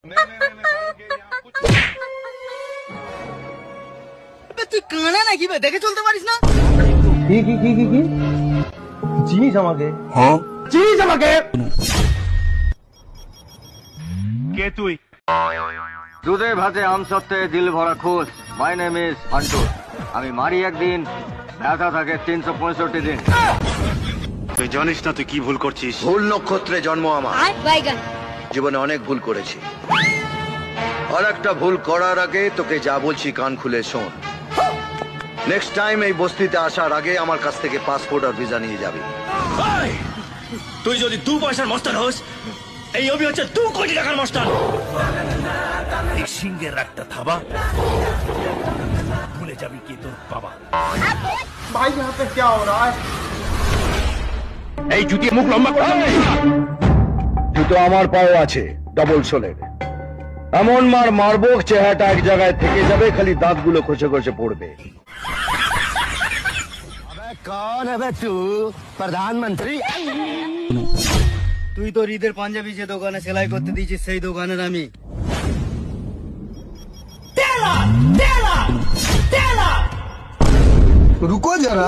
তুই কানা নাকি দেখে চলতে পারিস না? কি কি কি কি কি চিনিস আমাকে? হ্যাঁ চিনিস আমাকে? কে তুই? দুধে ভাতে আম সত্ত্বে দিল ভরা খুশ। My name is Hantu. আমি মারি একদিন, ব্যথা থাকে 365 দিন। তুই জানিস না তুই কি ভুল করছিস? ভুল নক্ষত্রে জন্ম আমার। জীবনে অনেক ভুল করেছি, আর একটা ভুল করার আগে তোকে যা বলছি কান খুলে শোন। নেক্সট টাইম এই বস্তিতে আসার আগে আমার কাছ থেকে পাসপোর্ট আর ভিসা নিয়ে যাবি। তুই যদি 2 পয়সার মস্তান হোস, এই অভি হচ্ছে 2 কোটি টাকার মস্তান। এই সিংহের একটা থাবা ভুলে যাবি কি তোর বাবা। ভাই यहाँ पे क्या हो रहा है? এই জুতিয়ে মুখ লম্বা করে। জুতো আমার পাও আছে, ডবল সোলের। এমন মার মারবো চেহারাটা এক জায়গায় থেকে যাবে, খালি দাঁতগুলো খসে খসে পড়বে। कौन है तू? प्रधानमंत्री? তুই তোর ঈদের পাঞ্জাবি যে দোকানে সেলাই করতে দিয়েছিস সেই দোকানের আমি। रुको जरा।